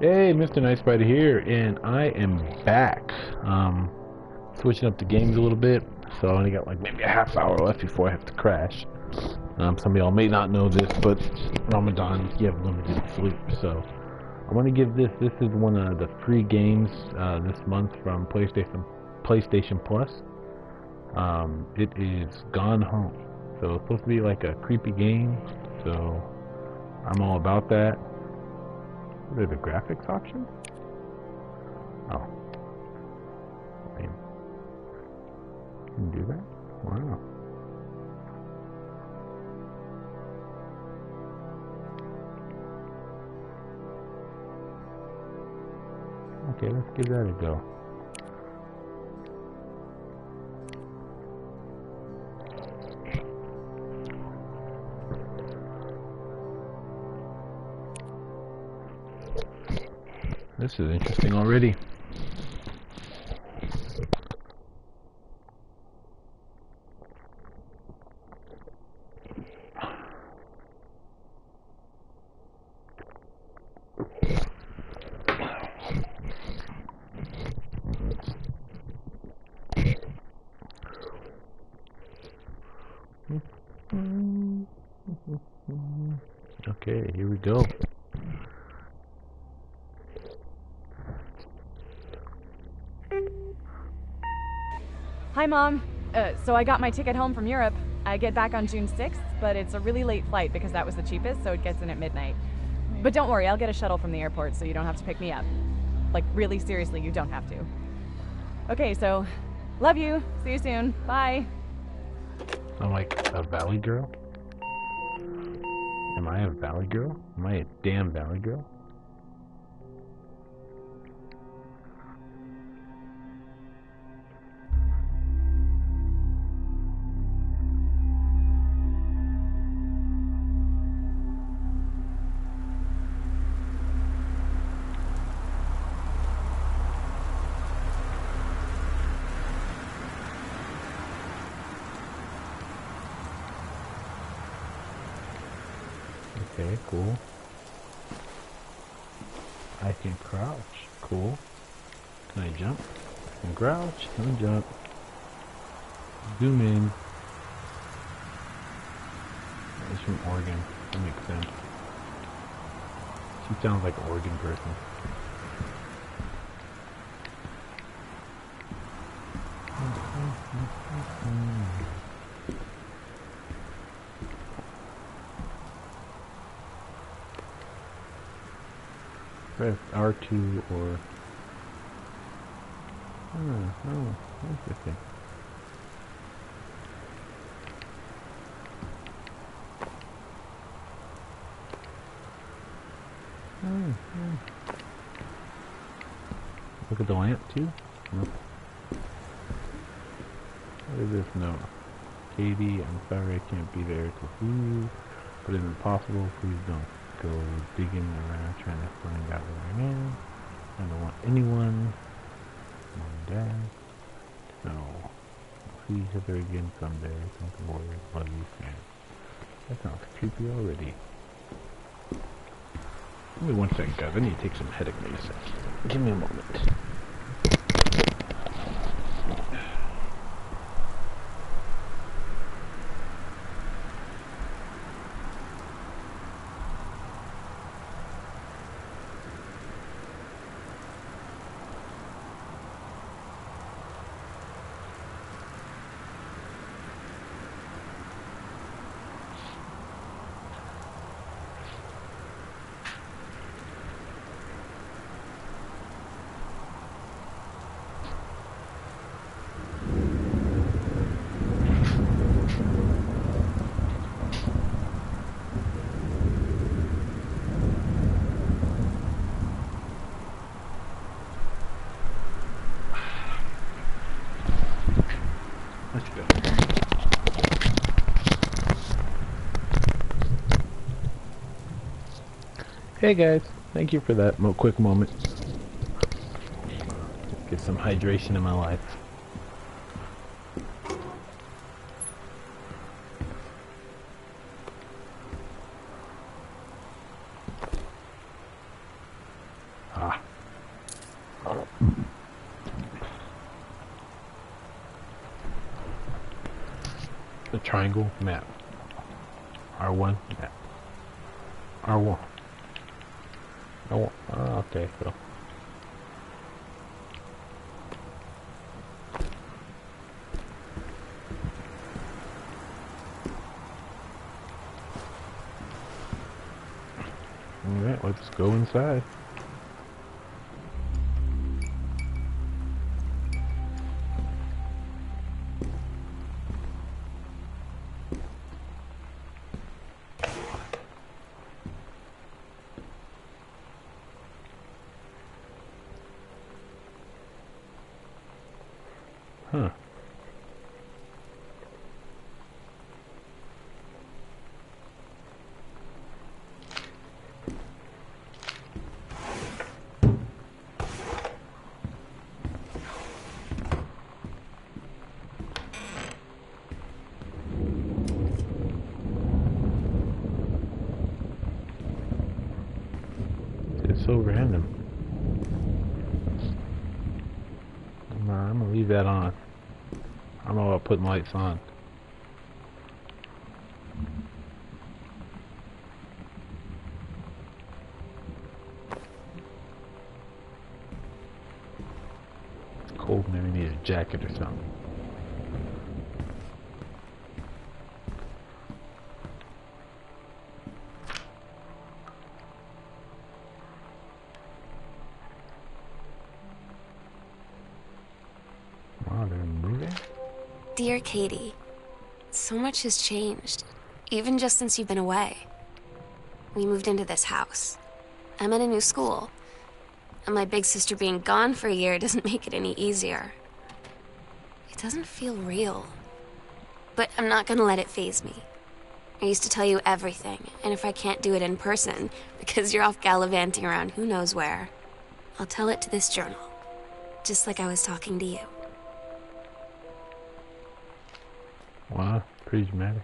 Hey, Mr.Nightspyder here, and I am back. Switching up the games a little bit, so I only got like maybe a half hour left before I have to crash. Some of y'all may not know this, but Ramadan, you have limited sleep, so I want to give this. This is one of the free games this month from PlayStation Plus. It is Gone Home, so it's supposed to be like a creepy game. So I'm all about that. What are the graphics options? Oh, man. Can you do that? Wow. Okay, let's give that a go. This is interesting already. Okay, here we go. Hi, Mom. So I got my ticket home from Europe. I get back on June 6th, but it's a really late flight because that was the cheapest, so it gets in at midnight. But don't worry, I'll get a shuttle from the airport so you don't have to pick me up. Like, really seriously, you don't have to. Okay, so, love you. See you soon. Bye. I'm like a valley girl? Am I a valley girl? Am I a damn valley girl? Okay, cool. I can crouch. Cool. Can I jump? I can crouch. Can I jump? Zoom in. It's from Oregon. That makes sense. She sounds like an Oregon person. Press R2 or... Oh, interesting. Look at the lamp too? Nope. What is this note? Katie, I'm sorry I can't be there to see you, but if it's possible, please don't go digging around trying to find out where I am. I don't want anyone, mom and dad, to know. See each other again someday. Don't worry, love you, Sam. That sounds creepy already. Give me one second, guys. I need to take some headache medicine. Give me a moment. Let's go. Hey guys, thank you for that quick moment. Get some hydration in my life. Ah. The triangle map. R1 map. R1. Oh, okay, so. Alright, let's go inside. Huh. It's so random. Nah, I'm gonna leave that on. I don't know about putting lights on. It's cold, maybe need a jacket or something. Wow, they're moving? Dear Katie, so much has changed, even just since you've been away. We moved into this house. I'm at a new school, and my big sister being gone for a year doesn't make it any easier. It doesn't feel real, but I'm not gonna let it faze me. I used to tell you everything, and if I can't do it in person, because you're off gallivanting around who knows where, I'll tell it to this journal, just like I was talking to you. Wow, pretty dramatic.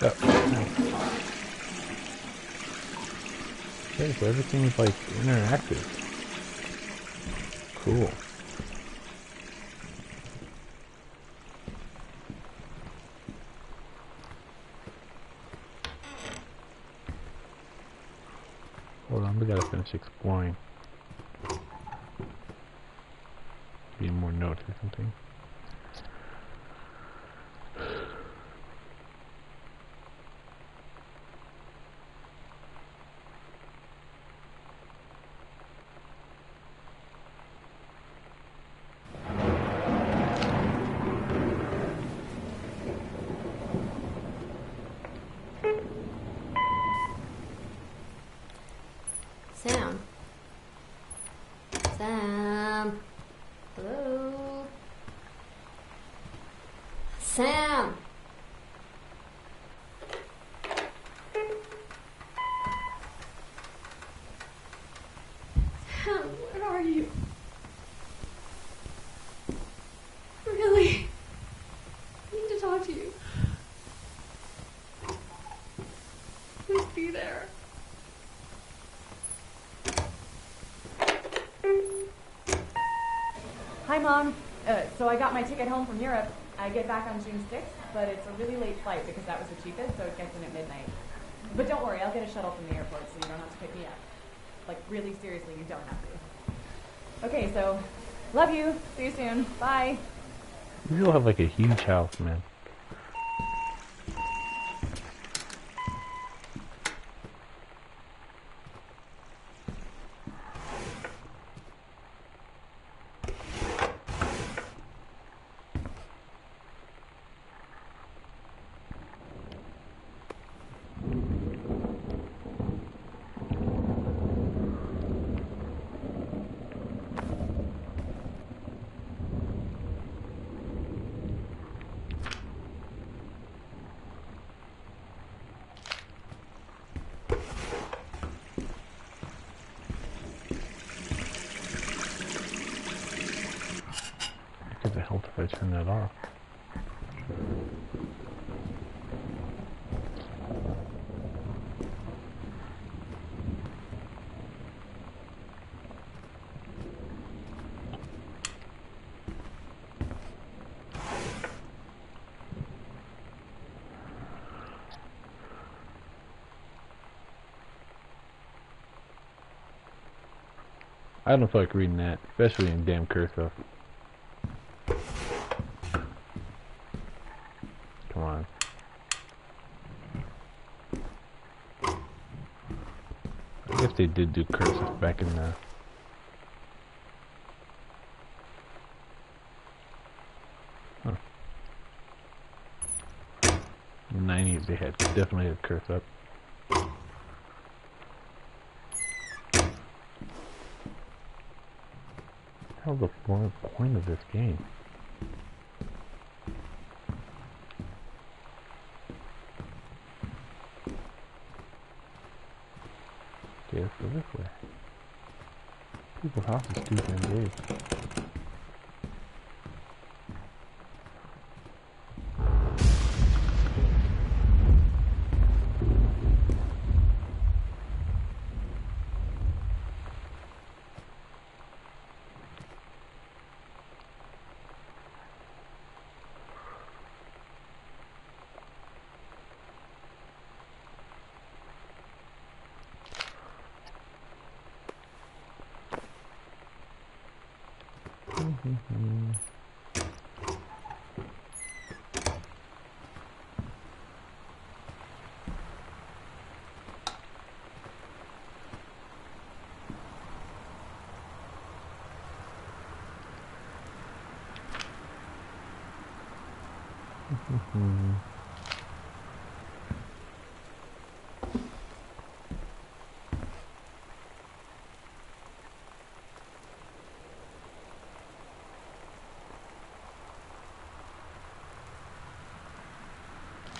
Oh, okay, so everything's like interactive. Cool. Hold on, we gotta finish exploring. Need more notes or something. Sam? Sam? Hello? Sam? Sam, where are you? Really? I need to talk to you. Please be there. Hi, Mom. So I got my ticket home from Europe. I get back on June 6th, but it's a really late flight because that was the cheapest, so it gets in at midnight. But don't worry, I'll get a shuttle from the airport so you don't have to pick me up. Like, really seriously, you don't have to. Okay, so, love you. See you soon. Bye. You still have like a huge house, man. if I turn that off. I don't feel like reading that, especially in damn cursive. Come on. I guess they did do cursive back in the... Huh. The 90s they had definitely had cursive. What's the point of this game? Okay, let's go this way. People's houses too damn big.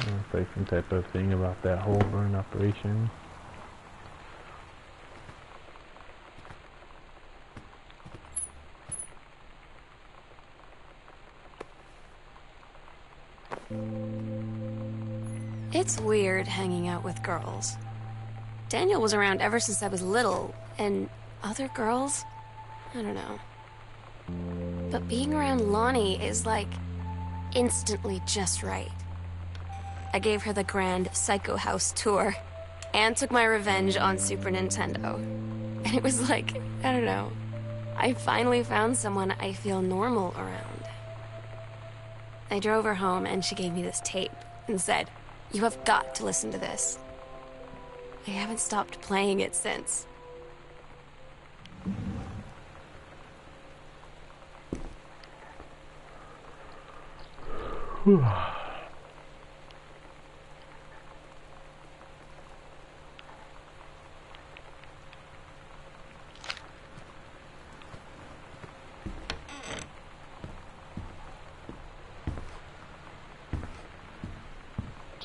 It's like some type of thing about that whole burn operation. It's weird hanging out with girls. Daniel was around ever since I was little, and other girls? I don't know. But being around Lonnie is like instantly just right. I gave her the grand Psycho House tour and took my revenge on Super Nintendo. And it was like, I don't know, I finally found someone I feel normal around. I drove her home and she gave me this tape and said, "You have got to listen to this." I haven't stopped playing it since.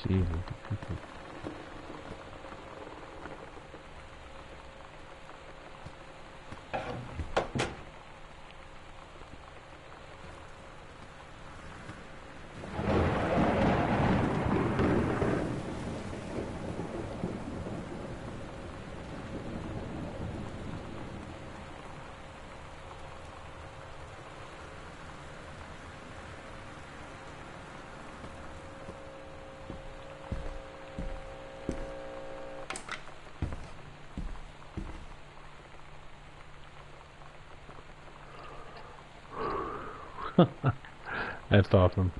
Jesus. That's awesome.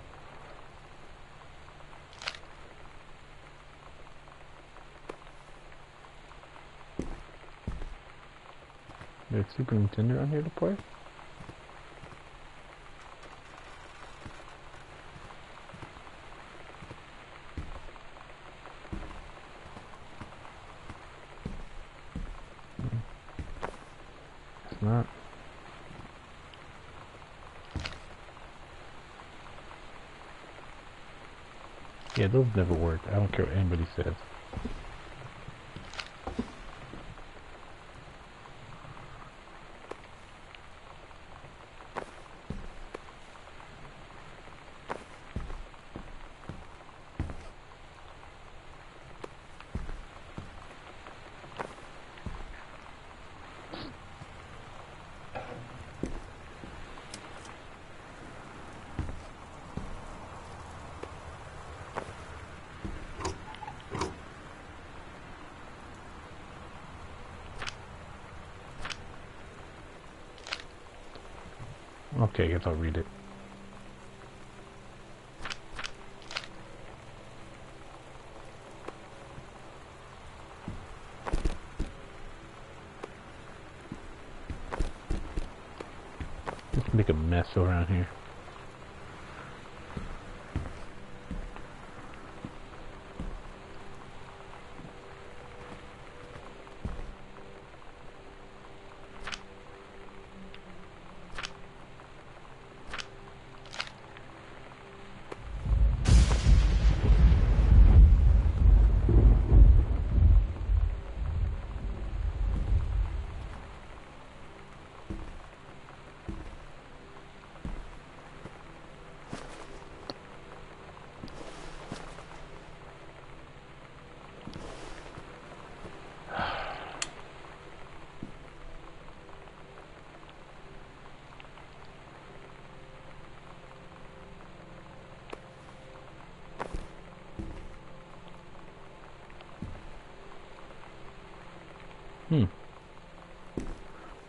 There's Super Nintendo on here to play? It's not. Yeah, those never work. I don't care what anybody says. Okay, I guess I'll read it. Let's make a mess around here.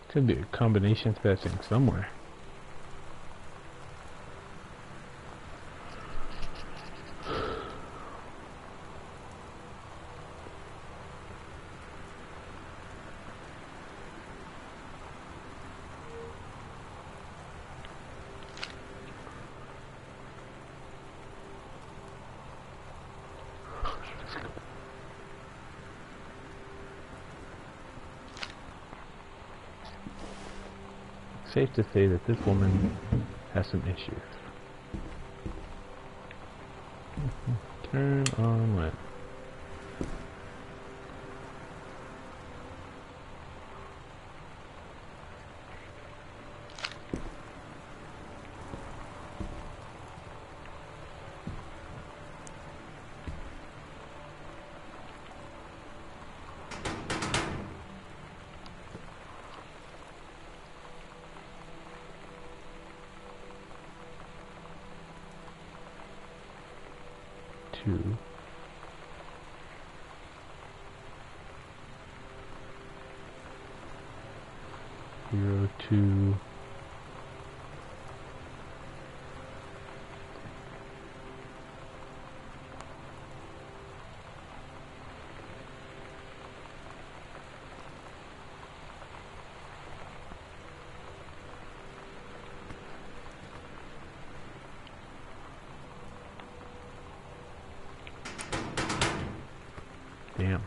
Could be a combination to that thing somewhere. Safe to say that this woman has some issues. Turn on lamp. Two. Zero, two. Damn.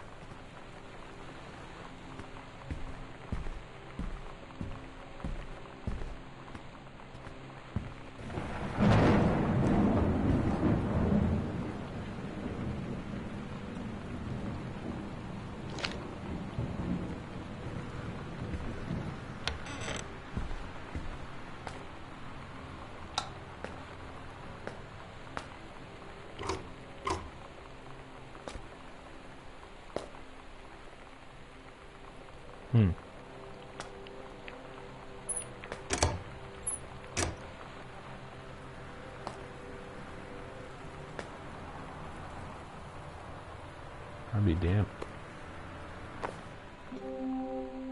I'll be damned.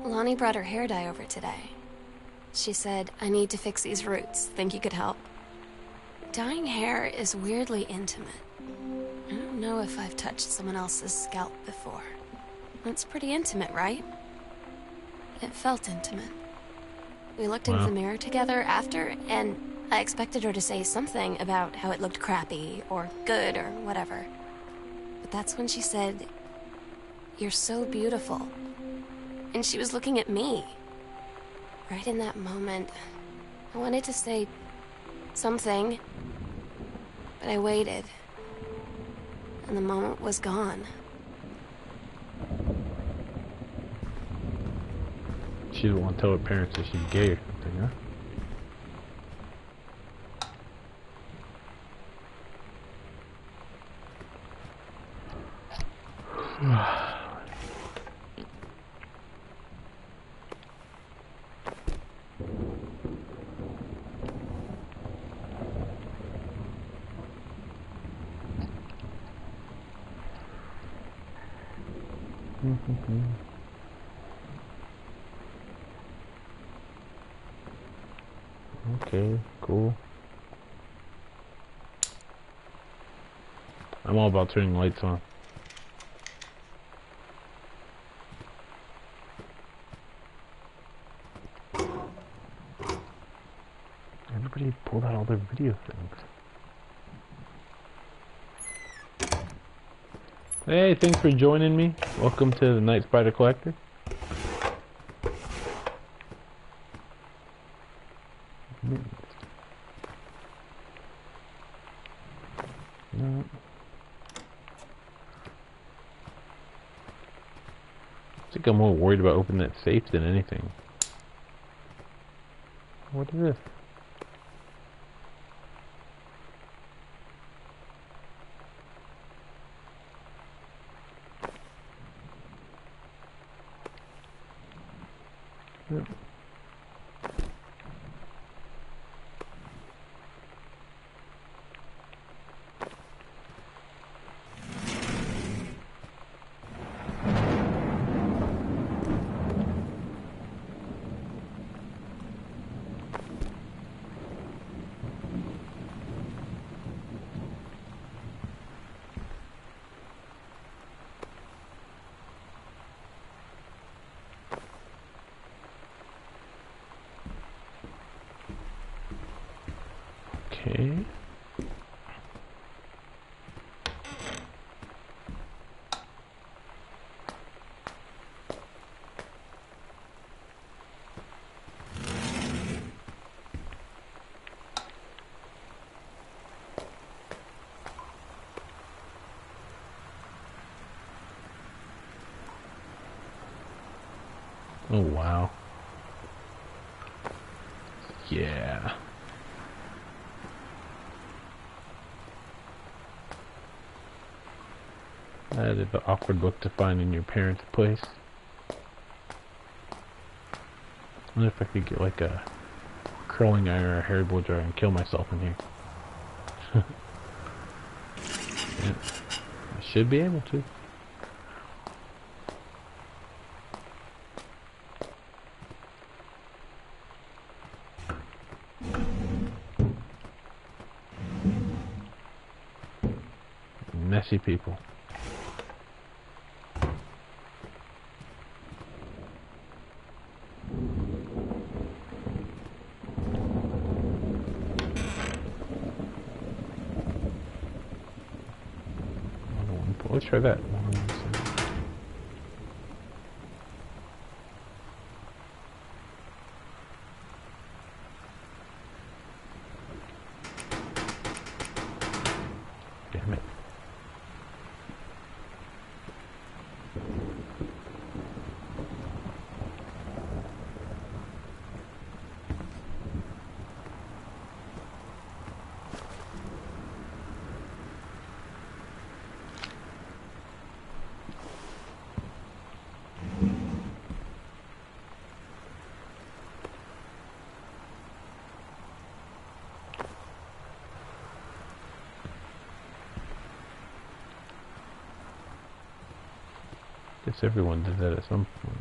Lonnie brought her hair dye over today. She said, I need to fix these roots. Think you could help? Dyeing hair is weirdly intimate. I don't know if I've touched someone else's scalp before. It's pretty intimate, right? It felt intimate. We looked into the mirror together after, and I expected her to say something about how it looked crappy, or good, or whatever. But that's when she said, "You're so beautiful." And she was looking at me. Right in that moment, I wanted to say something, but I waited. And the moment was gone. She didn't want to tell her parents that she's gay or something, huh? Okay, cool. I'm all about turning lights on. Everybody pulled out all their video things. Hey, thanks for joining me. Welcome to the Nightspyder Collector. No. I think I'm more worried about opening that safe than anything. What is this? Yep. Okay. Oh wow. Yeah. That is an awkward book to find in your parents' place. I wonder if I could get like a curling iron or a hair blow dryer and kill myself in here. Yeah. I should be able to. Messy people. Let's try that. Damn it. Guess everyone did that at some point.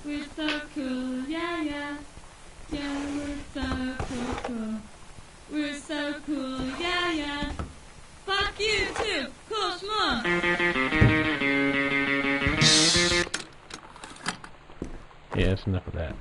We're so cool, yeah, yeah. Yeah, we're so cool. We're so cool, yeah, yeah. Fuck you too, cool schmuck. Yeah, that's enough of that.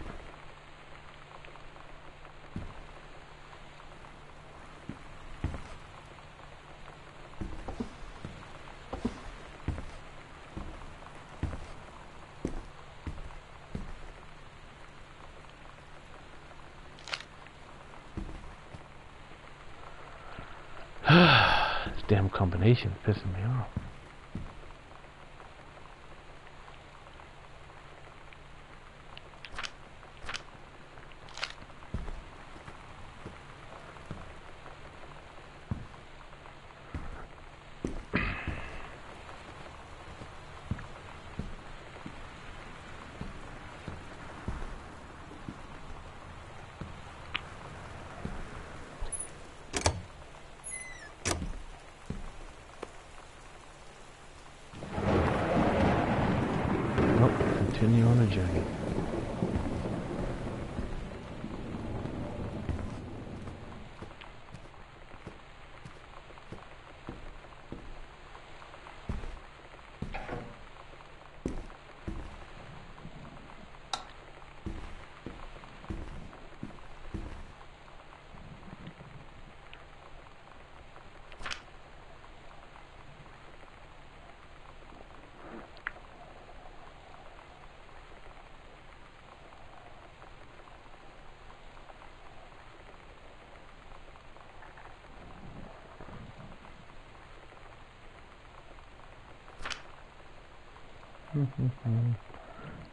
This damn combination is pissing me off. continue on the journey.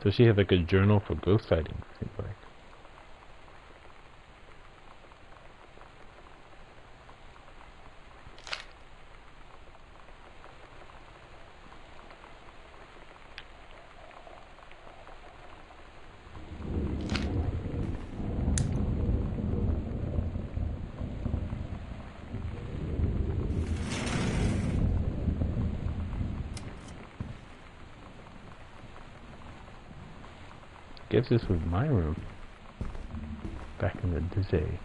So she had like a journal for ghost sightings, seems like. Guess this was my room back in the day.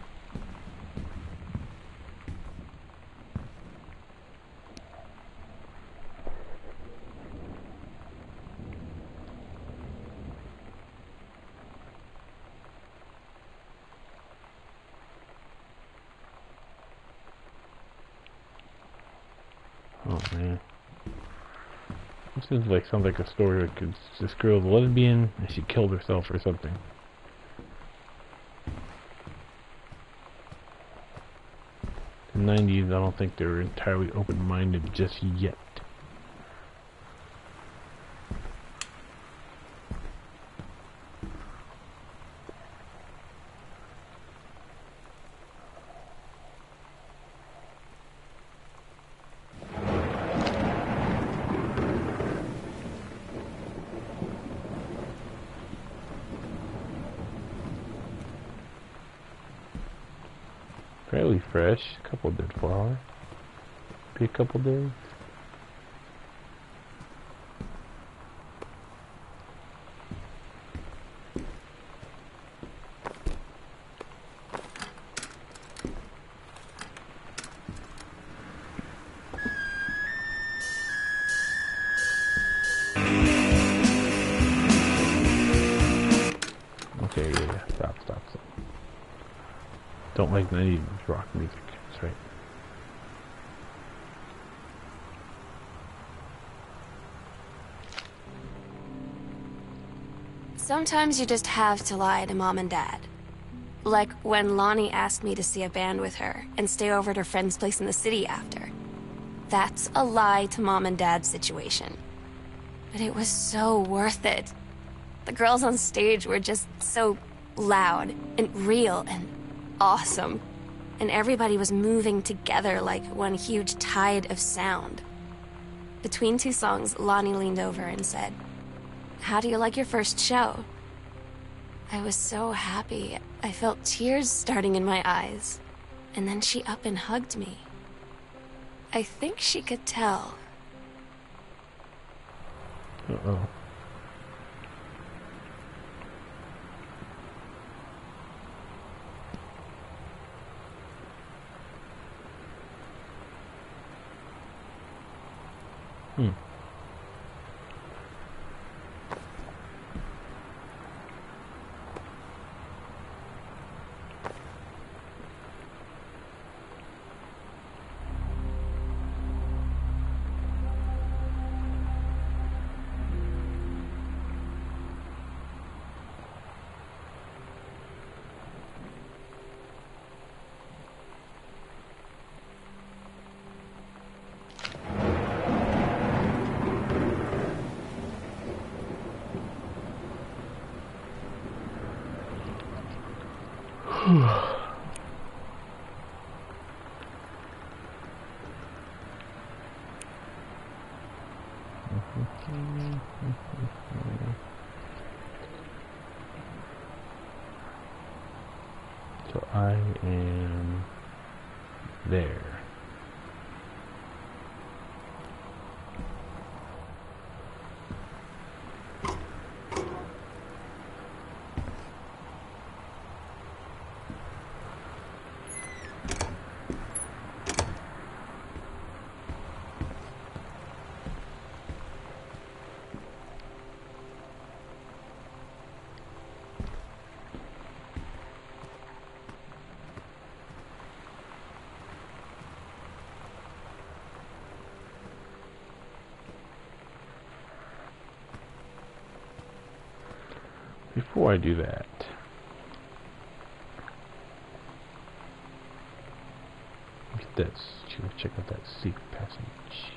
Oh man. This is like sounds like a story like this girl was a lesbian and she killed herself or something. In the 90s, I don't think they were entirely open-minded just yet. Fairly fresh, a couple dead flowers. Be a couple days. Okay, yeah, stop. Don't like 90s rock music, that's right. Sometimes you just have to lie to Mom and Dad. Like when Lonnie asked me to see a band with her and stay over at her friend's place in the city after. That's a lie to Mom and Dad's situation. But it was so worth it. The girls on stage were just so loud and real and awesome. And everybody was moving together like one huge tide of sound. Between two songs, Lonnie leaned over and said, "How do you like your first show?" I was so happy. I felt tears starting in my eyes. And then she up and hugged me. I think she could tell. Uh-oh. So I am there. before I do that, look at this. Should check out that secret passage.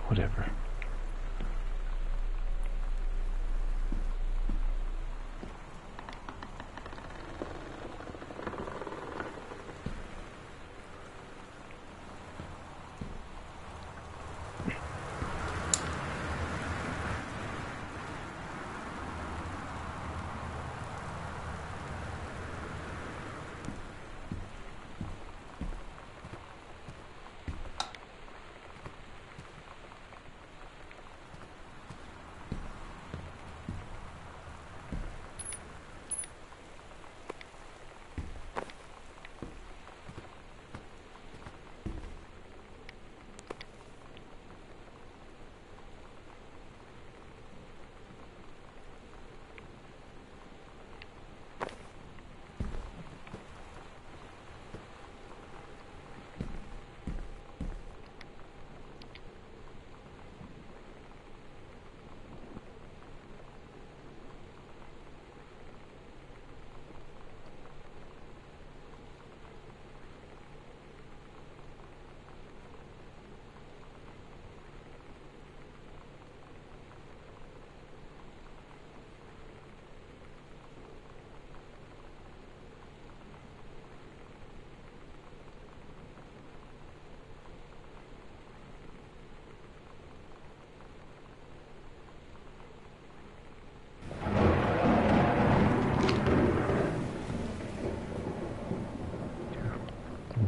Whatever.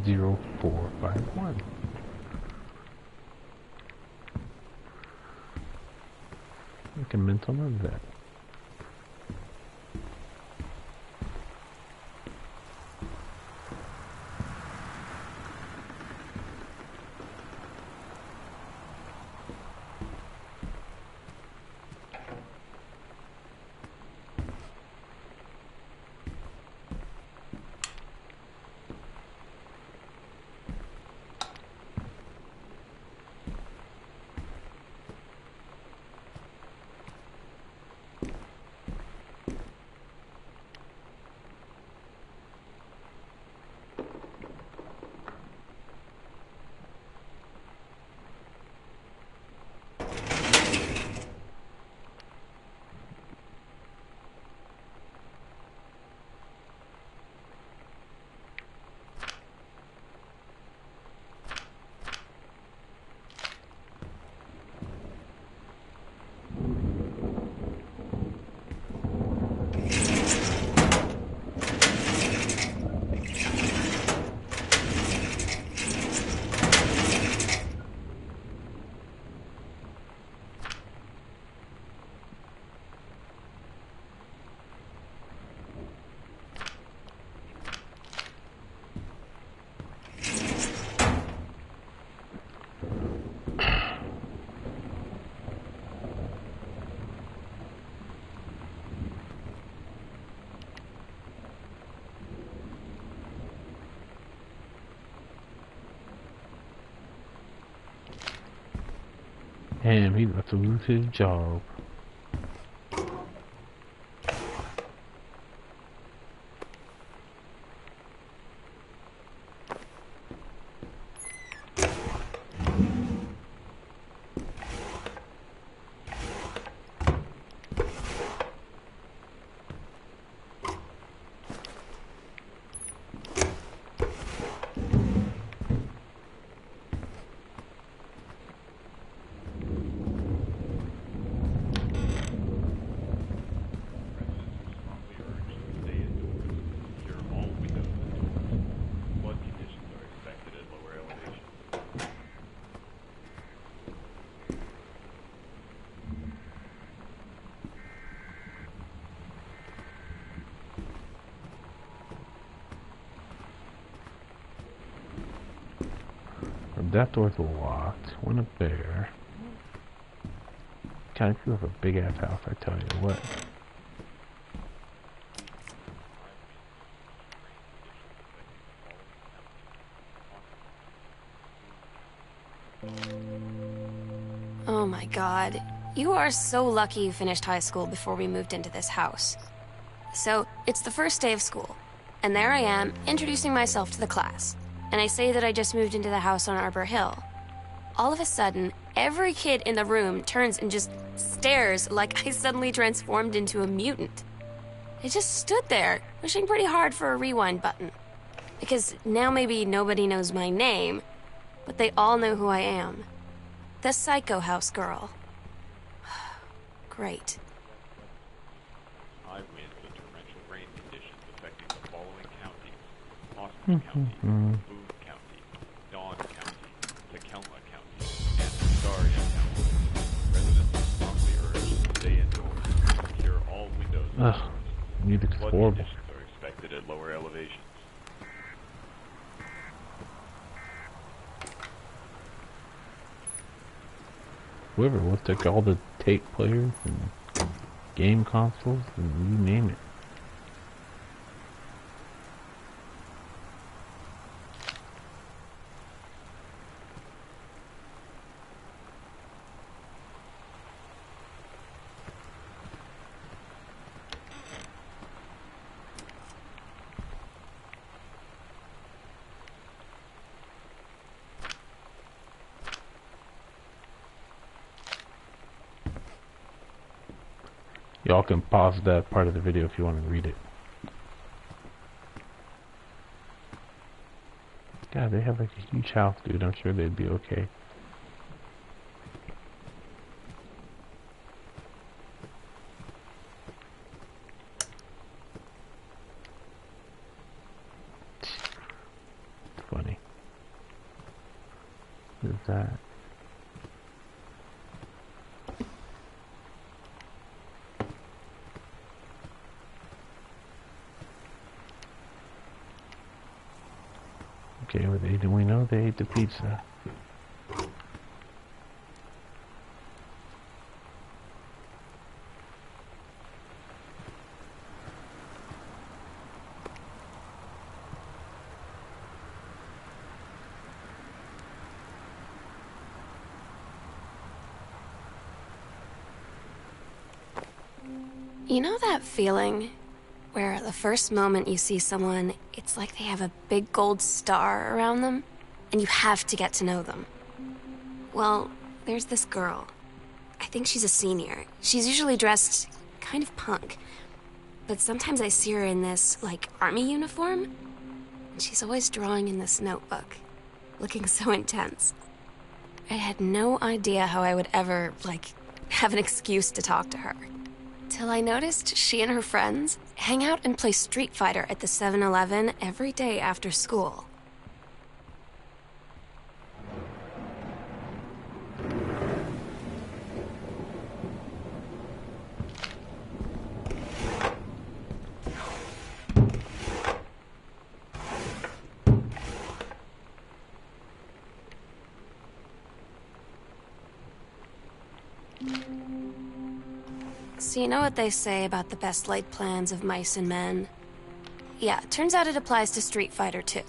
Zero, 4, 5, 1. Make a mental note of that. Damn, he's about to lose his job. That door's locked. One up there. Kind of feels like a big ass house, I tell you what. Oh my god. You are so lucky you finished high school before we moved into this house. So, it's the first day of school, and there I am, introducing myself to the class. And I say that I just moved into the house on Arbor Hill. All of a sudden, every kid in the room turns and just stares like I suddenly transformed into a mutant. I just stood there, wishing pretty hard for a rewind button. Because now maybe nobody knows my name, but they all know who I am. The Psycho House girl. Great. High winds and torrential rain conditions affecting the following counties: Austin County, Boone County, Dawn County, Tacoma County, and Astoria County. Residents are strongly urged to stay indoors and secure all windows and doors. Music's Flood horrible. conditions are expected at lower elevations. Whoever was took all the tape players and game consoles and you name it. Y'all can pause that part of the video if you want to read it. God, they have like a huge house, dude. I'm sure they'd be okay. It's funny. What is that? Okay, we know they ate the pizza. You know that feeling where the first moment you see someone, it's like they have a big gold star around them, and you have to get to know them? Well, there's this girl. I think she's a senior. She's usually dressed kind of punk, but sometimes I see her in this, like, army uniform, and she's always drawing in this notebook, looking so intense. I had no idea how I would ever, like, have an excuse to talk to her. Till I noticed she and her friends hang out and play Street Fighter at the 7-Eleven every day after school. So you know what they say about the best laid plans of mice and men? Yeah, turns out it applies to Street Fighter too.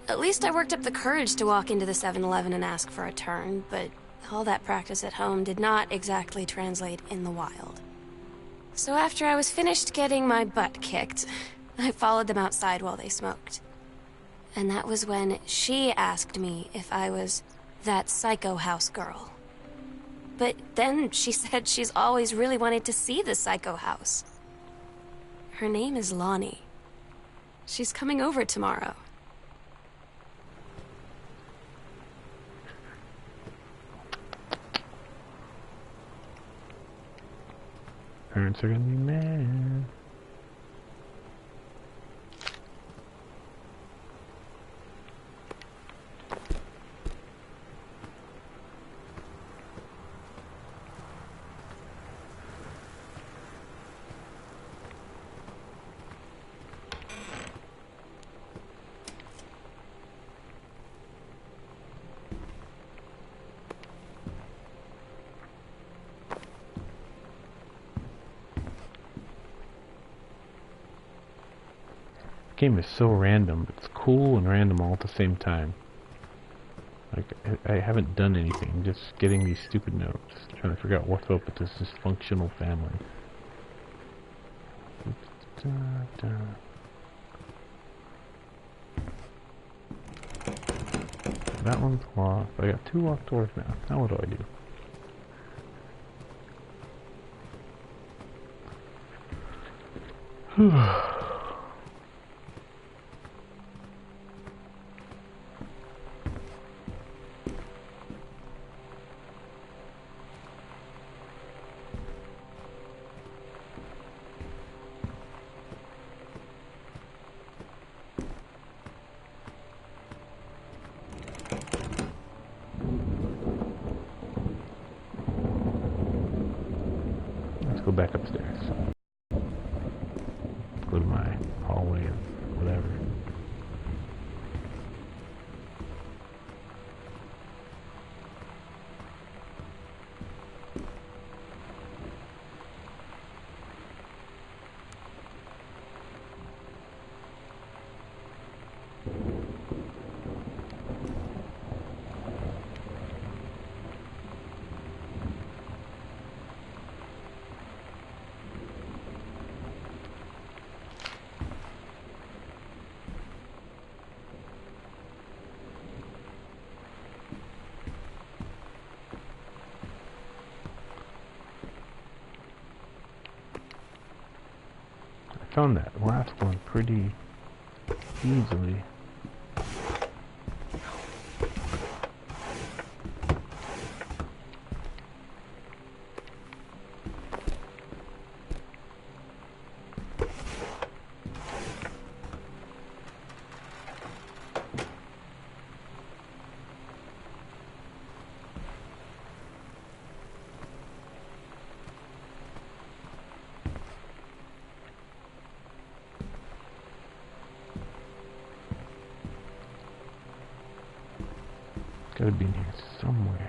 At least I worked up the courage to walk into the 7-Eleven and ask for a turn, but All that practice at home did not exactly translate in the wild. So after I was finished getting my butt kicked, I followed them outside while they smoked. And that was when she asked me if I was that psycho house girl. But then she said she's always really wanted to see the psycho house. Her name is Lonnie. She's coming over tomorrow. Parents are gonna be mad. Game is so random. It's cool and random all at the same time. Like, I haven't done anything. I'm just getting these stupid notes. Trying to figure out what's up with this dysfunctional family. That one's locked. I got 2 locked doors now. Now what do I do? Let's go back upstairs. Go to my hallway or whatever. Found that last one pretty easily. Gotta be in here somewhere.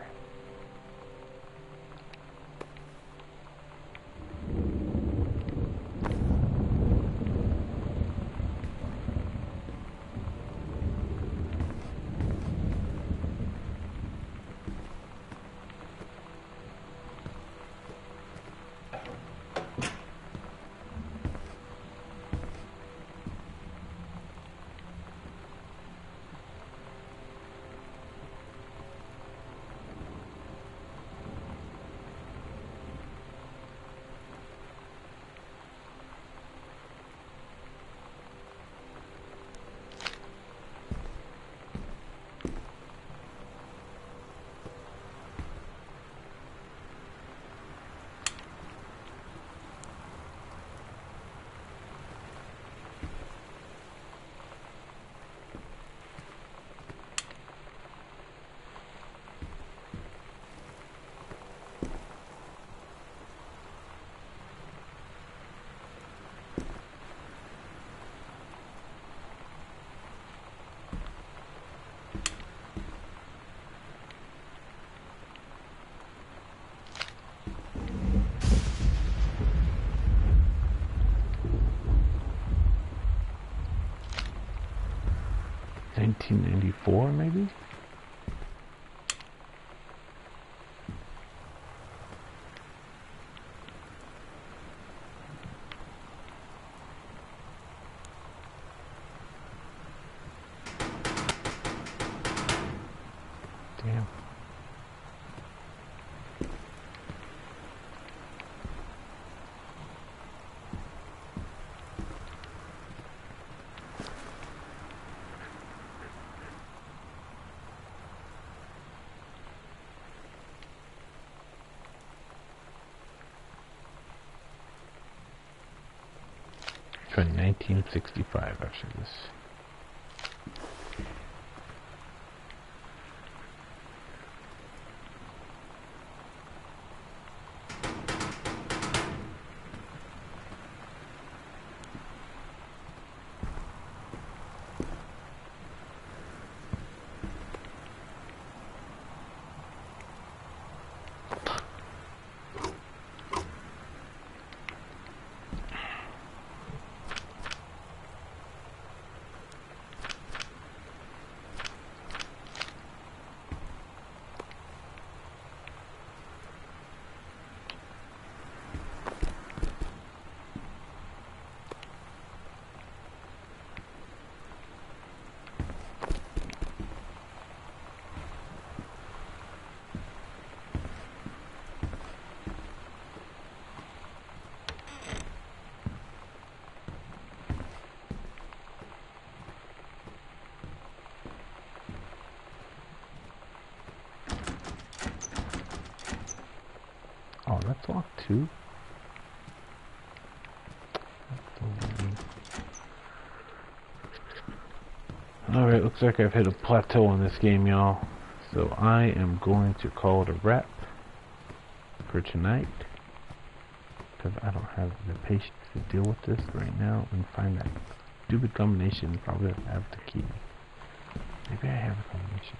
$19.94 maybe? Damn. Try 1965 after this. Oh, that's locked too? Alright, looks like I've hit a plateau on this game, y'all. So I am going to call it a wrap for tonight. Because I don't have the patience to deal with this right now and find that stupid combination. Probably don't have the key. Maybe I have a combination.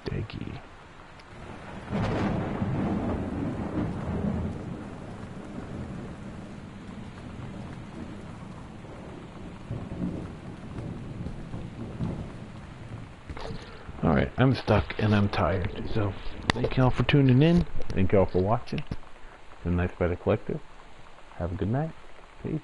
Steggy. Alright, I'm stuck and I'm tired. So, thank y'all for tuning in. Thank y'all for watching. The Nightspyder Collective. Have a good night. Peace.